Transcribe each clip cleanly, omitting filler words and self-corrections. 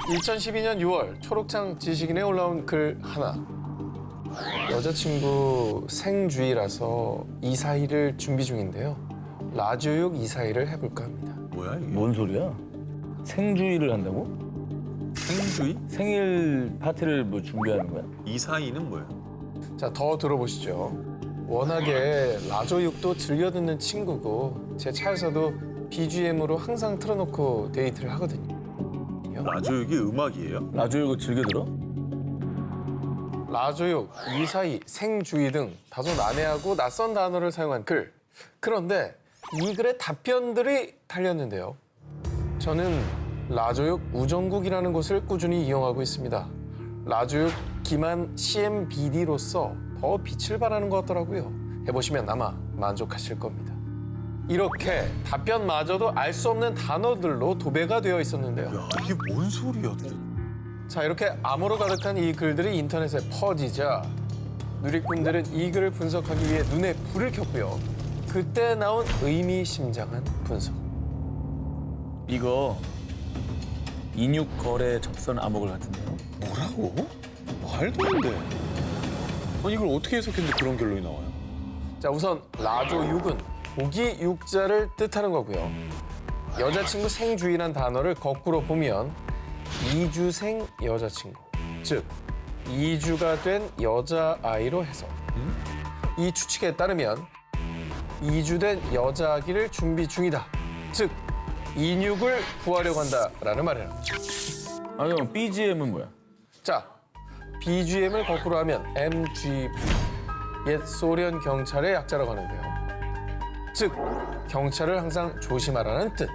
2012년 6월 초록창 지식인에 올라온 글 하나. 여자친구 생주의라서 이사일을 준비 중인데요. 라조육 이사일을 해볼까 합니다. 뭐야 이게? 뭔 소리야? 생주의를 한다고? 생주의? 생일 파티를 뭐 준비하는 거야? 이사이는 뭐야? 자, 더 들어보시죠. 워낙에 라조육도 즐겨 듣는 친구고 제 차에서도 BGM으로 항상 틀어놓고 데이트를 하거든요. 라조육이 음악이에요? 라조육을 즐겨 들어? 라조육, 이사이, 생주의 등 다소 난해하고 낯선 단어를 사용한 글. 그런데 이 글에 답변들이 달렸는데요. 저는 라조육 우정국이라는 곳을 꾸준히 이용하고 있습니다. 라조육 기만 CMBD로서 더 빛을 발하는 것 같더라고요. 해보시면 아마 만족하실 겁니다. 이렇게 답변마저도 알 수 없는 단어들로 도배가 되어 있었는데요. 야 이게 뭔 소리야? 자, 이렇게 암호로 가득한 이 글들이 인터넷에 퍼지자 누리꾼들은 이 글을 분석하기 위해 눈에 불을 켰고요. 그때 나온 의미심장한 분석. 이거 인육 거래 접선 암호글 같은데요? 뭐라고? 말도 안 돼. 아니 이걸 어떻게 해석했는데 그런 결론이 나와요? 자, 우선 라조육은 고기 육자를 뜻하는 거고요. 여자친구 생주의란 단어를 거꾸로 보면 이주생 여자친구, 즉 이주가 된 여자아이로 해석. 이 추측에 따르면 이주된 여자아기를 준비 중이다. 즉 인육을 구하려고 한다라는 말이에요. 아, 그럼 BGM은 뭐야? 자, BGM을 거꾸로 하면 MGB, 옛 소련 경찰의 약자라고 하는데요. 즉, 경찰을 항상 조심하라는 뜻.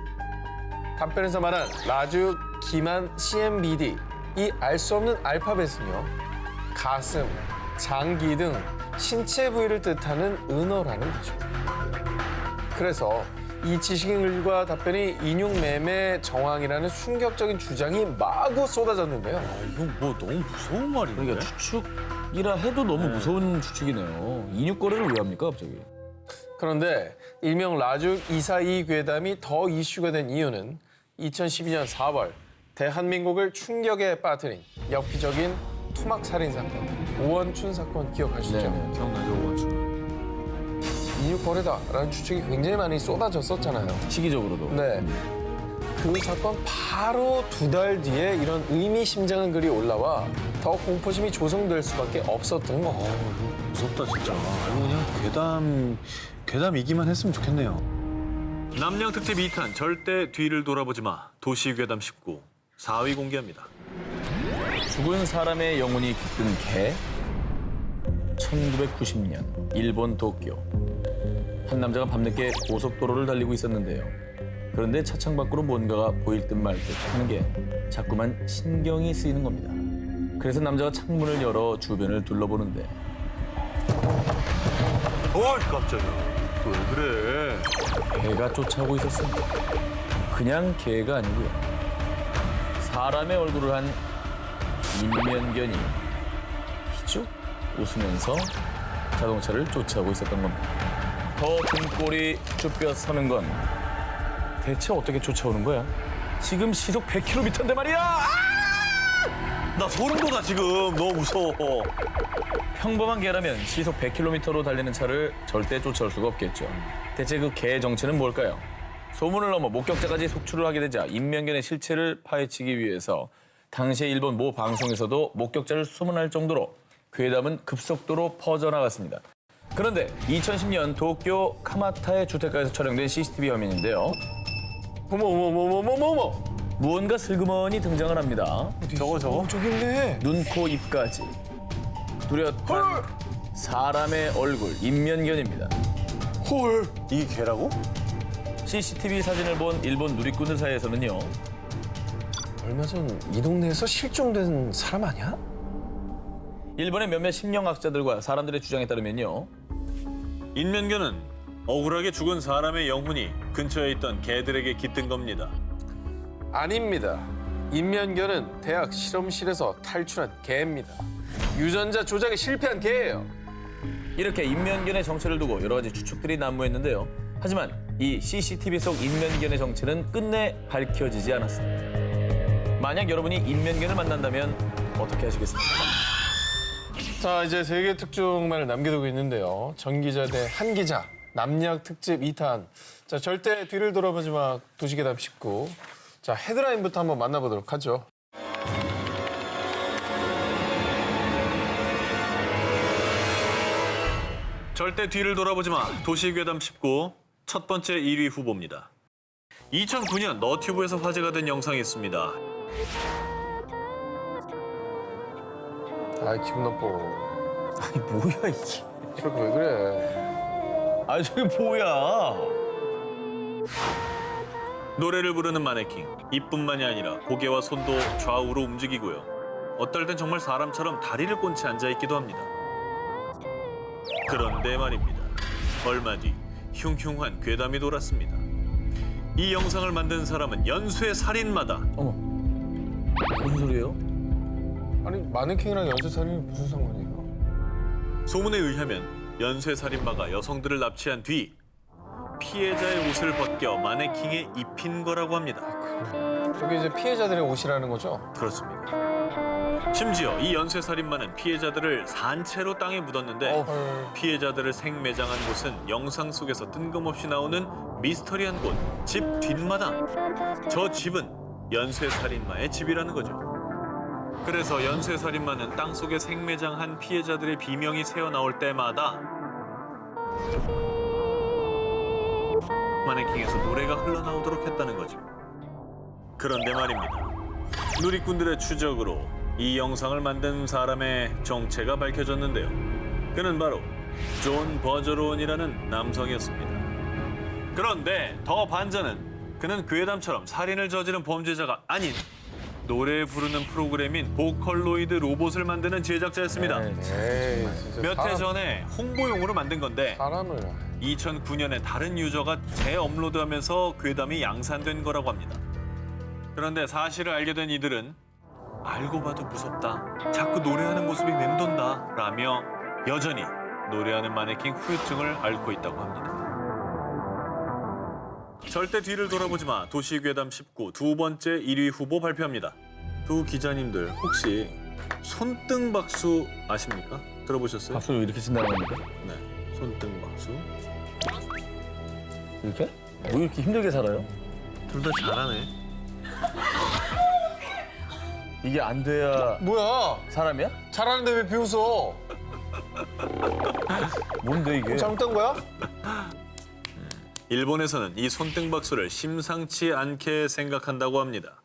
답변에서 말한 라조육, 기만, CMBD, 이 알 수 없는 알파벳은요, 가슴, 장기 등 신체 부위를 뜻하는 은어라는 거죠. 그래서 이 지식인글과 답변이 인육 매매 정황이라는 충격적인 주장이 마구 쏟아졌는데요. 이건 뭐 너무 무서운 말인데? 그러니까 추측이라 해도 너무 무서운 추측이네요. 인육 거래를 왜 합니까, 갑자기? 그런데 일명 라조육 이사이 괴담이 더 이슈가 된 이유는 2012년 4월 대한민국을 충격에 빠뜨린 엽기적인 토막 살인 사건, 오원춘 사건 기억하시죠? 네. 기억나죠, 오원춘? 인육 거래다라는 추측이 굉장히 많이 쏟아졌었잖아요. 시기적으로도. 네. 그 사건 바로 2달 뒤에 이런 의미심장한 글이 올라와 더 공포심이 조성될 수밖에 없었던 겁니다. 이거 무섭다 진짜. 이거 그냥 괴담이기만 했으면 좋겠네요. 남양 특집 2탄 절대 뒤를 돌아보지 마. 도시괴담 19 4위 공개합니다. 죽은 사람의 영혼이 깃든 개. 1990년 일본 도쿄. 한 남자가 밤늦게 고속도로를 달리고 있었는데요. 그런데 차창 밖으로 뭔가가 보일 듯 말 듯 하는 게 자꾸만 신경이 쓰이는 겁니다. 그래서 남자가 창문을 열어 주변을 둘러보는데 어이 깜짝이야. 왜 그래? 개가 쫓아오고 있었습니다. 그냥 개가 아니고요. 사람의 얼굴을 한 인면견이 희죽 웃으면서 자동차를 쫓아오고 있었던 겁니다. 더 등골이 쭈뼛 서는 건 대체 어떻게 쫓아오는 거야? 지금 시속 100km인데 말이야! 나 소름 돋아 지금. 너무 무서워. 평범한 개라면 시속 100km로 달리는 차를 절대 쫓아올 수가 없겠죠. 대체 그 개의 정체는 뭘까요? 소문을 넘어 목격자까지 속출을 하게 되자 인면견의 실체를 파헤치기 위해서 당시의 일본 모 방송에서도 목격자를 수문할 정도로 괴담은 급속도로 퍼져나갔습니다. 그런데 2010년 도쿄 카마타의 주택가에서 촬영된 CCTV 화면인데요. 어머. 무언가 슬그머니 등장을 합니다. 저거. 저기 있네. 눈, 코, 입까지 뚜렷한 사람의 얼굴, 인면견입니다. 헐. 이게 개라고? CCTV 사진을 본 일본 누리꾼들 사이에서는요. 얼마 전 이 동네에서 실종된 사람 아니야? 일본의 몇몇 심령학자들과 사람들의 주장에 따르면요. 인면견은 억울하게 죽은 사람의 영혼이 근처에 있던 개들에게 깃든 겁니다. 아닙니다. 인면견은 대학 실험실에서 탈출한 개입니다. 유전자 조작에 실패한 개예요. 이렇게 인면견의 정체를 두고 여러 가지 추측들이 난무했는데요. 하지만 이 CCTV 속 인면견의 정체는 끝내 밝혀지지 않았습니다. 만약 여러분이 인면견을 만난다면 어떻게 하시겠습니까? 자, 이제 세계 특종만을 남겨두고 있는데요. 전 기자 대 한 기자, 남녀 특집 2탄. 자, 절대 뒤를 돌아보지 마, 도시괴담 19. 자, 헤드라인부터 한번 만나보도록 하죠. 절대 뒤를 돌아보지 마. 도시괴담 19 첫 번째 1위 후보입니다. 2009년 너튜브에서 화제가 된 영상이 있습니다. 아, 기분 나빠. 아니 뭐야 이게? 저렇게 왜 그래? 아니 저게 뭐야? 노래를 부르는 마네킹. 이뿐만이 아니라 고개와 손도 좌우로 움직이고요. 어떨 땐 정말 사람처럼 다리를 꼰치 앉아있기도 합니다. 그런데 말입니다. 얼마 뒤 흉흉한 괴담이 돌았습니다. 이 영상을 만든 사람은 연쇄 살인마다. 어머 무슨 소리예요? 아니, 마네킹이랑 연쇄살인이 무슨 상관이에요? 소문에 의하면 연쇄 살인마가 여성들을 납치한 뒤 피해자의 옷을 벗겨 마네킹에 입힌 거라고 합니다. 저게 이제 피해자들의 옷이라는 거죠? 그렇습니다. 심지어 이 연쇄 살인마는 피해자들을 산채로 땅에 묻었는데 헐. 피해자들을 생매장한 곳은 영상 속에서 뜬금없이 나오는 미스터리한 곳, 집 뒷마당. 저 집은 연쇄 살인마의 집이라는 거죠. 그래서 연쇄 살인마는 땅속에 생매장한 피해자들의 비명이 새어나올 때마다 마네킹에서 노래가 흘러나오도록 했다는 거죠. 그런데 말입니다. 누리꾼들의 추적으로 이 영상을 만든 사람의 정체가 밝혀졌는데요. 그는 바로 존 버저론이라는 남성이었습니다. 그런데 더 반전은 그는 괴담처럼 살인을 저지른 범죄자가 아닌 노래 부르는 프로그램인 보컬로이드 로봇을 만드는 제작자였습니다. 에이, 에이, 진짜. 몇 해 전에 홍보용으로 만든 건데 사람을. 2009년에 다른 유저가 재업로드하면서 괴담이 양산된 거라고 합니다. 그런데 사실을 알게 된 이들은 알고 봐도 무섭다, 자꾸 노래하는 모습이 맴돈다 라며 여전히 노래하는 마네킹 후유증을 앓고 있다고 합니다. 절대 뒤를 돌아보지 마. 도시괴담 19 두 번째 1위 후보 발표합니다. 두 기자님들 혹시 손등박수 아십니까? 들어보셨어요? 박수를 이렇게 친다는 겁니까? 네, 손등박수. 이렇게? 뭐 이렇게 힘들게 살아요? 둘 다 잘하네. 이게 안 돼야 뭐야? 사람이야? 잘하는데 왜 비웃어? 뭔데 이게? 잘못된 거야? 일본에서는 이 손등박수를 심상치 않게 생각한다고 합니다.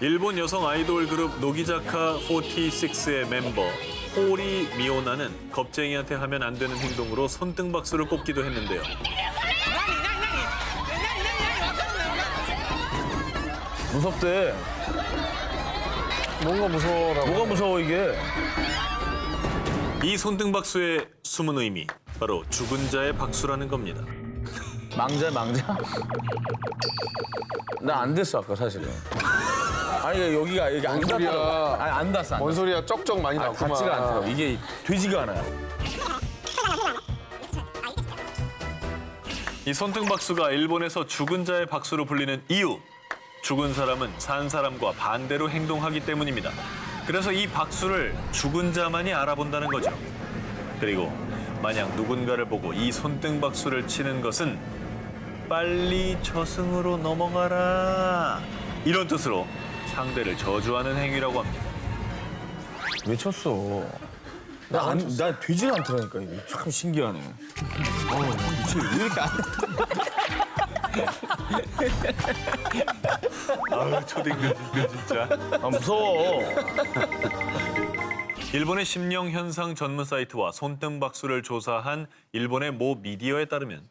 일본 여성 아이돌 그룹 노기자카 46의 멤버 호리 미오나는 겁쟁이한테 하면 안 되는 행동으로 손등박수를 꼽기도 했는데요. 무섭대. 뭔가 무서워라고. 뭐가 무서워 이게? 이 손등박수의 숨은 의미, 바로 죽은 자의 박수라는 겁니다. 망자? 나 안 됐어 아까 사실은. 아니 여기가 여기 안 뭔 소리야. 닿더라고. 아니 안 닿았어. 뭔 소리야? 쩍쩍 많이 났구만. 닿지가 않더라고. 이게 되지가 않아요. 이 손등박수가 일본에서 죽은 자의 박수로 불리는 이유, 죽은 사람은 산 사람과 반대로 행동하기 때문입니다. 그래서 이 박수를 죽은 자만이 알아본다는 거죠. 그리고 만약 누군가를 보고 이 손등박수를 치는 것은 빨리 저승으로 넘어가라 이런 뜻으로 상대를 저주하는 행위라고 합니다. 왜 쳤어? 나 되지가 않더라니까 이게. 참 신기하네. 미치 왜 이렇게 안? 아유 초딩들 진짜. 아 무서워. 일본의 심령 현상 전문 사이트와 손등박수를 조사한 일본의 모 미디어에 따르면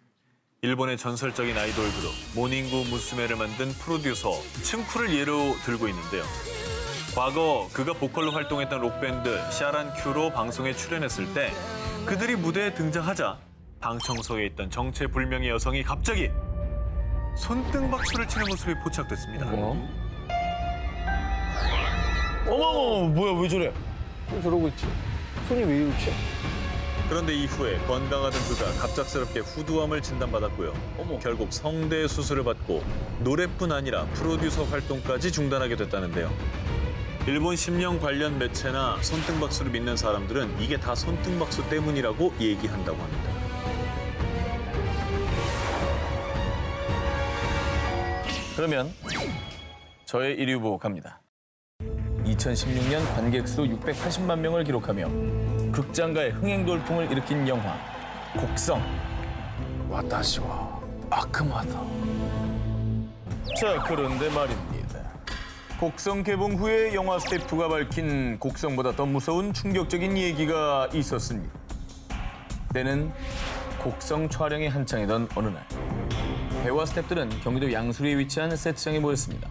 일본의 전설적인 아이돌 그룹 모닝구 무스메를 만든 프로듀서 층쿠를 예로 들고 있는데요. 과거 그가 보컬로 활동했던 록밴드 샤란큐로 방송에 출연했을 때 그들이 무대에 등장하자 방청석에 있던 정체불명의 여성이 갑자기 손등박수를 치는 모습이 포착됐습니다. 어머 뭐야 왜 저래? 왜 저러고 있지? 손이 왜 이렇지? 그런데 이후에 건강하던 그가 갑작스럽게 후두암을 진단받았고요. 결국 성대 수술을 받고 노래뿐 아니라 프로듀서 활동까지 중단하게 됐다는데요. 일본 심령 관련 매체나 손등박수를 믿는 사람들은 이게 다 손등박수 때문이라고 얘기한다고 합니다. 그러면 저의 1위 후보 갑니다. 2016년 관객 수 680만 명을 기록하며 극장가의 흥행 돌풍을 일으킨 영화 곡성. 와타시와 아크마다. 자, 그런데 말입니다. 곡성 개봉 후에 영화 스태프가 밝힌 곡성보다 더 무서운 충격적인 얘기가 있었습니다. 때는 곡성 촬영이 한창이던 어느 날, 배우와 스태프들은 경기도 양수리에 위치한 세트장에 모였습니다.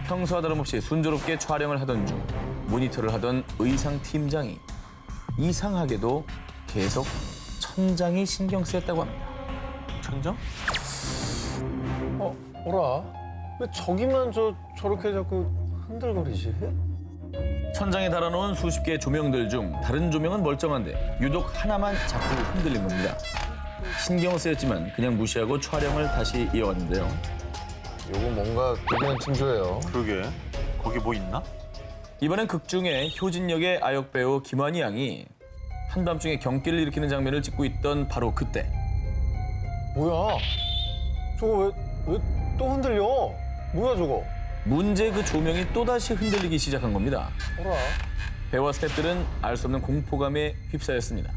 평소와 다름없이 순조롭게 촬영을 하던 중 모니터를 하던 의상 팀장이 이상하게도 계속 천장이 신경 쓰였다고 합니다. 천장? 어라? 왜 저기만 저렇게 자꾸 흔들거리지? 천장에 달아놓은 수십 개의 조명들 중 다른 조명은 멀쩡한데 유독 하나만 자꾸 흔들린 겁니다. 신경 쓰였지만 그냥 무시하고 촬영을 다시 이어갔는데요. 요거 뭔가 특이한 징조예요. 그러게. 거기 뭐 있나? 이번엔 극중에 효진 역의 아역 배우 김환희 양이 한밤중에 경기를 일으키는 장면을 찍고 있던 바로 그때 뭐야? 저거 왜 또 흔들려? 뭐야 저거? 문제 그 조명이 또다시 흔들리기 시작한 겁니다. 어라? 배우와 스태프들은 알 수 없는 공포감에 휩싸였습니다.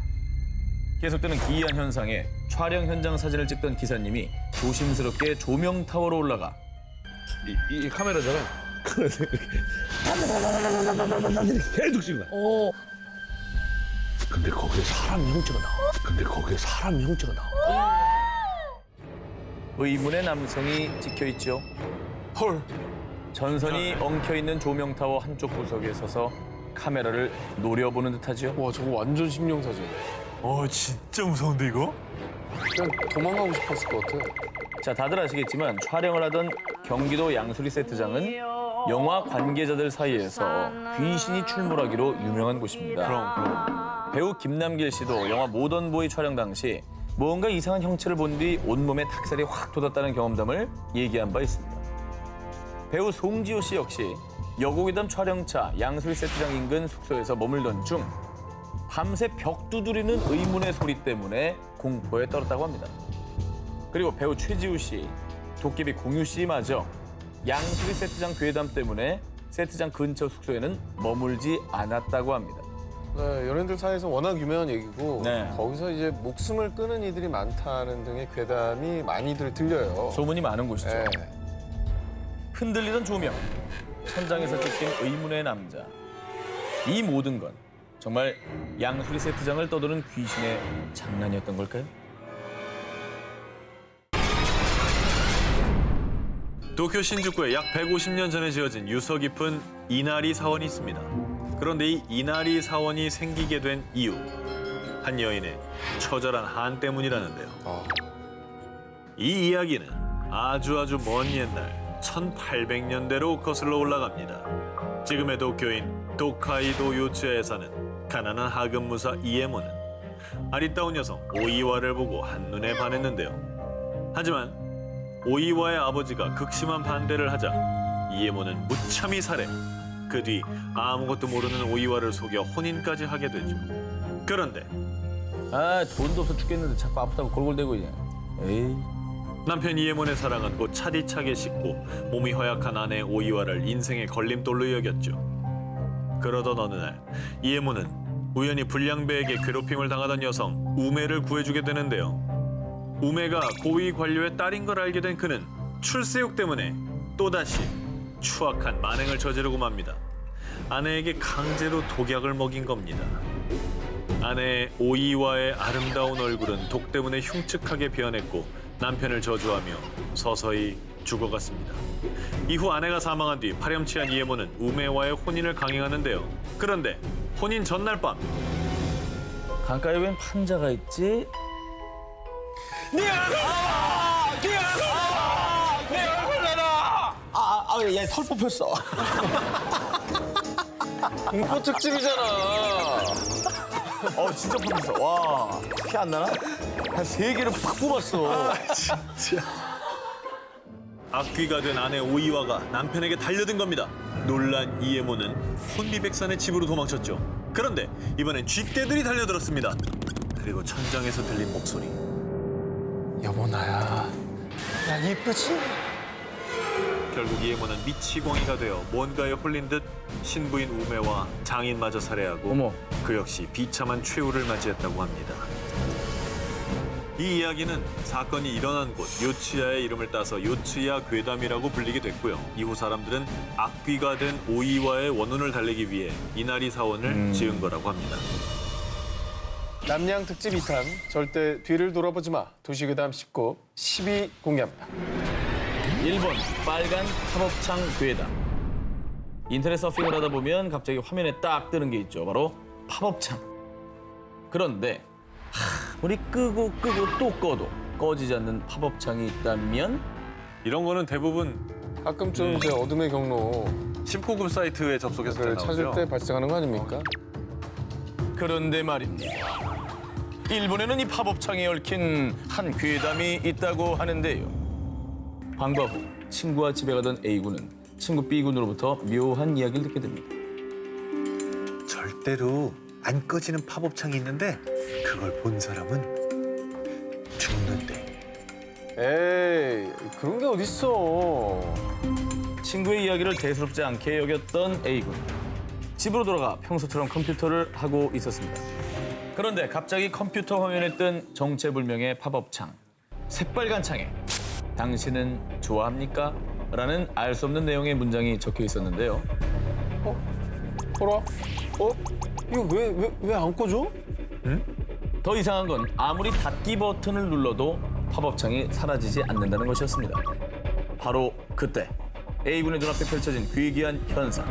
계속되는 기이한 현상에 촬영 현장 사진을 찍던 기사님이 조심스럽게 조명 타워로 올라가 이 카메라잖아. 계속 찍어. 근데 거기에 사람 형체가 나와. 의문의 남성이 찍혀 있죠. 헐. 전선이 엉켜 있는 조명 타워 한쪽 구석에 서서 카메라를 노려보는 듯하지요. 와 저거 완전 심령사진. 진짜 무서운데 이거? 그냥 도망가고 싶었을 것 같아. 자, 다들 아시겠지만 촬영을 하던 경기도 양수리 세트장은 영화 관계자들 사이에서 귀신이 출몰하기로 유명한 곳입니다. 그럼. 배우 김남길 씨도 영화 모던보이 촬영 당시 뭔가 이상한 형체를 본 뒤 온몸에 닭살이 확 돋았다는 경험담을 얘기한 바 있습니다. 배우 송지효 씨 역시 여고괴담 촬영차 양수리 세트장 인근 숙소에서 머물던 중 밤새 벽 두드리는 의문의 소리 때문에 공포에 떨었다고 합니다. 그리고 배우 최지우 씨, 도깨비 공유 씨마저 양수리 세트장 괴담 때문에 세트장 근처 숙소에는 머물지 않았다고 합니다. 네, 연예인들 사이에서 워낙 유명한 얘기고 네. 거기서 이제 목숨을 끊은 이들이 많다는 등의 괴담이 많이들 들려요. 소문이 많은 곳이죠. 네. 흔들리던 조명, 천장에서 찍힌 의문의 남자. 이 모든 건 정말 양수리 세트장을 떠도는 귀신의 장난이었던 걸까요? 도쿄 신주쿠에 약 150년 전에 지어진 유서 깊은 이나리 사원이 있습니다. 그런데 이 이나리 사원이 생기게 된 이유, 한 여인의 처절한 한 때문이라는데요. 이 이야기는 아주 먼 옛날 1800년대로 거슬러 올라갑니다. 지금의 도쿄인 도카이도 요츠야에 사는 가난한 하급무사 이에모는 아리따운 여성 오이와를 보고 한눈에 반했는데요. 하지만 오이와의 아버지가 극심한 반대를 하자 이에모는 무참히 살해, 그 뒤 아무것도 모르는 오이와를 속여 혼인까지 하게 되죠. 그런데 아, 돈도 없어 죽겠는데 자꾸 아프다고 골골대고 있네. 에이. 남편 이에몬의 사랑은 곧 차디차게 식고 몸이 허약한 아내 오이와를 인생의 걸림돌로 여겼죠. 그러던 어느 날 이에몬은 우연히 불량배에게 괴롭힘을 당하던 여성 우메를 구해주게 되는데요. 우메가 고위 관료의 딸인 걸 알게 된 그는 출세욕 때문에 또다시 추악한 만행을 저지르고 맙니다. 아내에게 강제로 독약을 먹인 겁니다. 아내 오이와의 아름다운 얼굴은 독 때문에 흉측하게 변했고 남편을 저주하며 서서히 죽어갔습니다. 이후 아내가 사망한 뒤 파렴치한 이에모는 우메와의 혼인을 강행하는데요. 그런데 혼인 전날 밤 강가에 웬 판자가 있지? 얘 털 뽑혔어. 공포 특집이잖아. 진짜 뽑았어. 와, 피 안 나나? 한 3개를 팍 뽑았어. 악귀가 된 아내 오이와가 남편에게 달려든 겁니다. 놀란 이에모는 혼비백산의 집으로 도망쳤죠. 그런데 이번엔 쥐떼들이 달려들었습니다. 그리고 천장에서 들린 목소리. 여보 나야. 야 이쁘지? 결국 이에모는 미치광이가 되어 뭔가에 홀린 듯 신부인 우메와 장인마저 살해하고 어머. 그 역시 비참한 최후를 맞이했다고 합니다. 이 이야기는 사건이 일어난 곳 요츠야의 이름을 따서 요츠야 괴담이라고 불리게 됐고요. 이후 사람들은 악귀가 된 오이와의 원혼을 달래기 위해 이나리 사원을 지은 거라고 합니다. 남양 특집 2탄 절대 뒤를 돌아보지 마. 도시괴담 19, 10위 공개합니다. 1번 빨간 팝업창 괴담. 인터넷 서핑을 하다 보면 갑자기 화면에 딱 뜨는 게 있죠. 바로 팝업창. 그런데 아무리 끄고 또 꺼도 꺼지지 않는 팝업창이 있다면 이런 거는 대부분 가끔쯤 이제 어둠의 경로 19금 사이트에 접속해서 를 나오죠. 찾을 때 발생하는 거 아닙니까? 그런데 말입니다. 일본에는 이 팝업창에 얽힌 한 괴담이 있다고 하는데요. 방과 후 친구와 집에 가던 A군은 친구 B군으로부터 묘한 이야기를 듣게 됩니다. 절대로 안 꺼지는 팝업창이 있는데 그걸 본 사람은 죽는데. 에이 그런 게 어딨어. 친구의 이야기를 대수롭지 않게 여겼던 A군. 집으로 돌아가 평소처럼 컴퓨터를 하고 있었습니다. 그런데 갑자기 컴퓨터 화면에 뜬 정체불명의 팝업창. 새빨간 창에 당신은 좋아합니까? 라는 알 수 없는 내용의 문장이 적혀 있었는데요. 어라? 이거 왜 안 꺼져? 더 이상한 건 아무리 닫기 버튼을 눌러도 팝업창이 사라지지 않는다는 것이었습니다. 바로 그때 A군의 눈앞에 펼쳐진 괴기한 현상.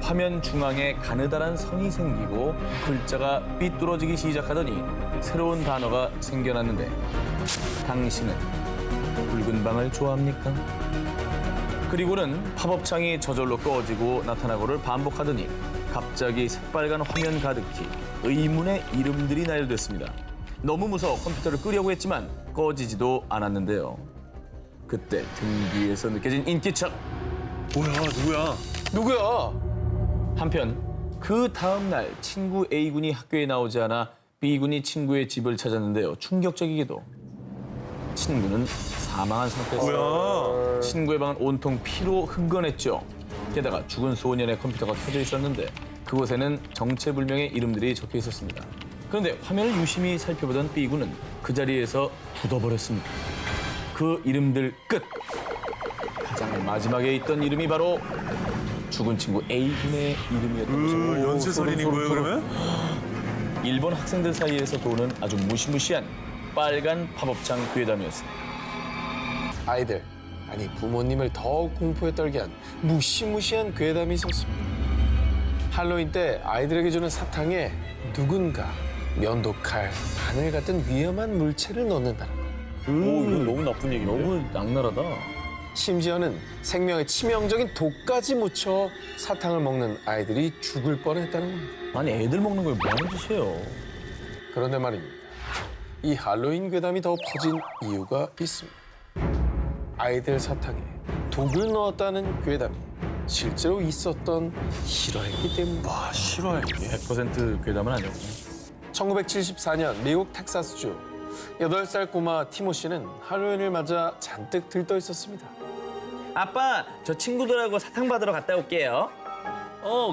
화면 중앙에 가느다란 선이 생기고 글자가 삐뚤어지기 시작하더니 새로운 단어가 생겨났는데 당신은 붉은 방을 좋아합니까? 그리고는 팝업창이 저절로 꺼지고 나타나고를 반복하더니 갑자기 새빨간 화면 가득히 의문의 이름들이 나열됐습니다. 너무 무서워 컴퓨터를 끄려고 했지만 꺼지지도 않았는데요. 그때 등 뒤에서 느껴진 인기척. 누구야? 한편 그 다음 날 친구 A군이 학교에 나오지 않아 B군이 친구의 집을 찾았는데요. 충격적이게도 친구는 사망한 상태였어요. 친구의 방은 온통 피로 흥건했죠. 게다가 죽은 소년의 컴퓨터가 켜져 있었는데 그곳에는 정체불명의 이름들이 적혀 있었습니다. 그런데 화면을 유심히 살펴보던 B군은 그 자리에서 굳어버렸습니다. 그 이름들 끝! 가장 마지막에 있던 이름이 바로 죽은 친구 A군의 이름이었던 거죠. 연쇄살인인 거예요, 그러면? 일본 학생들 사이에서 도는 아주 무시무시한 빨간 팝업창 괴담이었습니다. 아이들, 아니 부모님을 더 공포에 떨게 한 무시무시한 괴담이 있었습니다. 할로윈 때 아이들에게 주는 사탕에 누군가 면도칼, 바늘 같은 위험한 물체를 넣는다는 것. 이건 너무 나쁜 얘기인데? 너무 악랄하다. 심지어는 생명에 치명적인 독까지 묻혀 사탕을 먹는 아이들이 죽을 뻔했다는 겁니다. 아니 애들 먹는 걸 뭐 하는 짓이에요? 그런데 말입니다. 이 할로윈 괴담이 더 퍼진 이유가 있습니다. 아이들 사탕에 독을 넣었다는 괴담이 실제로 있었던 실화이기 때문입니다. 실화야 이게. 100% 괴담은 아니었고. 1974년 미국 텍사스주 8살 꼬마 티모시는 할로윈을 맞아 잔뜩 들떠 있었습니다. 아빠, 저 친구들하고 사탕 받으러 갔다 올게요.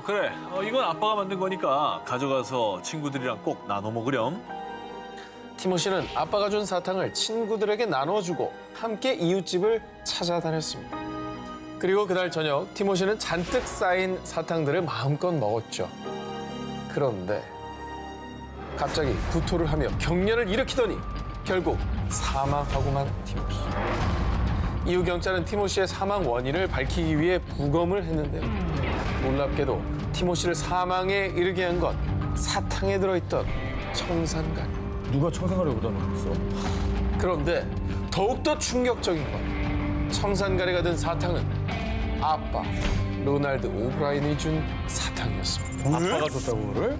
그래. 이건 아빠가 만든 거니까 가져가서 친구들이랑 꼭 나눠 먹으렴. 티모시는 아빠가 준 사탕을 친구들에게 나눠주고 함께 이웃집을 찾아다녔습니다. 그리고 그날 저녁 티모시는 잔뜩 쌓인 사탕들을 마음껏 먹었죠. 그런데 갑자기 구토를 하며 경련을 일으키더니 결국 사망하고만 티모시. 이후 경찰은 티모시의 사망 원인을 밝히기 위해 부검을 했는데요. 놀랍게도 티모시를 사망에 이르게 한 건 사탕에 들어있던 청산가리. 누가 청산가리를 부담했어? 그런데 더욱더 충격적인 건 청산가리가 든 사탕은 아빠 로날드 오브라인이 준 사탕이었습니다. 아빠가 줬다고 그거를?